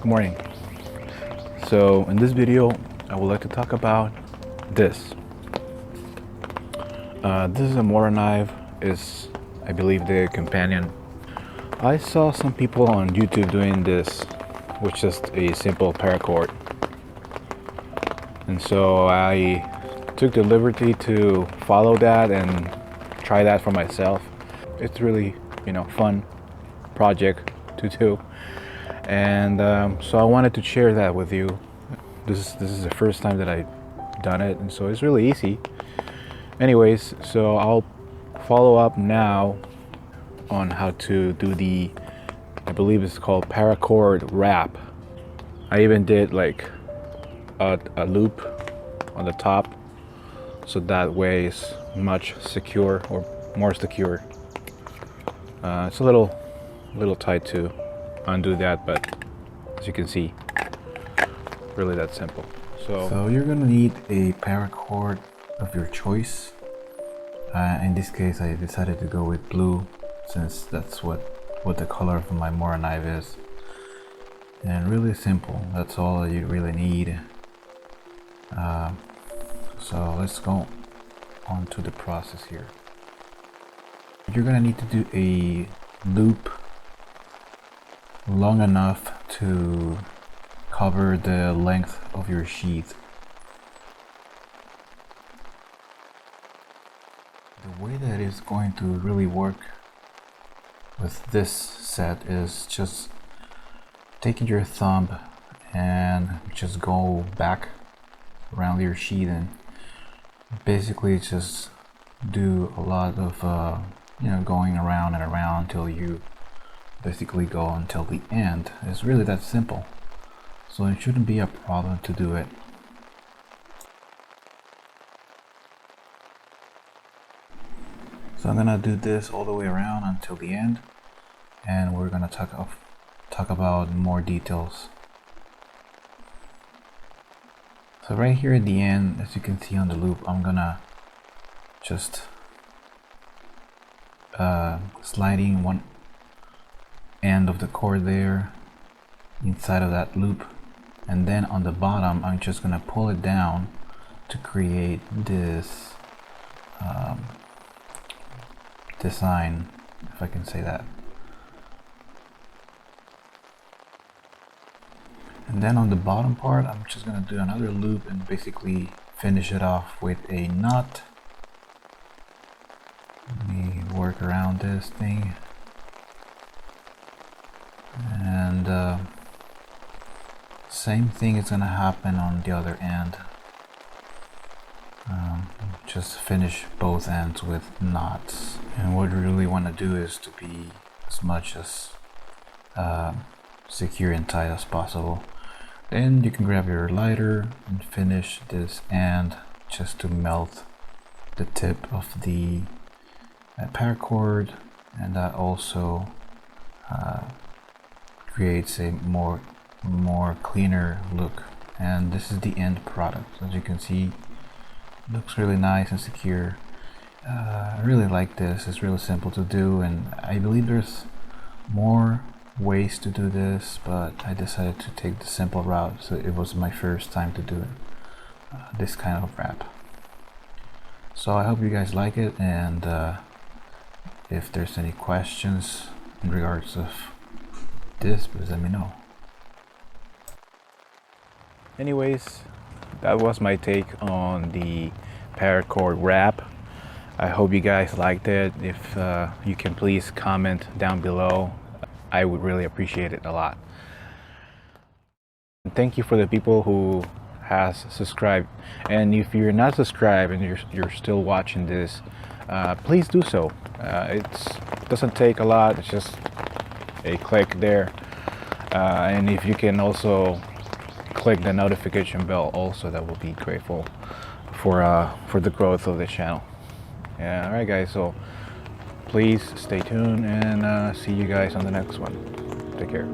Good morning. So in this video I would like to talk about this. This is a Morakniv, is I believe the companion. I saw some people on YouTube doing this with just a simple paracord, and so I took the liberty to follow that and try that for myself. It's really, fun project to do, and so I wanted to share that with you. This is the first time that I've done it, and so it's really easy. Anyways, so I'll follow up now on how to do the, I believe it's called Paracord wrap. I even did like a loop on the top, so that way it's much secure, or more secure. It's a little tight to undo that, but as you can see, really that simple. So you're gonna need a paracord of your choice. In this case, I decided to go with blue, since that's what the color of my Morakniv is. And really simple, that's all you really need. So let's go on to the process here. You're gonna need to do a loop long enough to cover the length of your sheath. The way that it's going to really work with this set is just taking your thumb and just go back around your sheath and basically just do a lot of going around and around until you basically go until the end. It's really that simple, so it shouldn't be a problem to do it. So I'm gonna do this all the way around until the end, and we're gonna talk about more details. So right here at the end, as you can see on the loop, I'm gonna just sliding one end of the cord there inside of that loop, and then on the bottom I'm just gonna pull it down to create this design, if I can say that. And then on the bottom part, I'm just gonna do another loop and basically finish it off with a knot. Let me work around this thing. And same thing is gonna happen on the other end. Just finish both ends with knots. And what we really want to do is to be as much as secure and tight as possible. Then you can grab your lighter and finish this end just to melt the tip of the paracord, and that also creates a more cleaner look. And this is the end product. As you can see, it looks really nice and secure. I really like this. It's really simple to do, and I believe there's more ways to do this, but I decided to take the simple route, so it was my first time to do it, this kind of wrap. So I hope you guys like it, and if there's any questions in regards of this, please let me know. Anyways, that was my take on the paracord wrap. I hope you guys liked it. If you can please comment down below, I would really appreciate it a lot. And thank you for the people who has subscribed, and if you're not subscribed and you're still watching this, please do so. It doesn't take a lot, it's just a click there, and if you can also click the notification bell also, that will be grateful for the growth of the channel. Yeah, alright guys, so please stay tuned, and see you guys on the next one. Take care.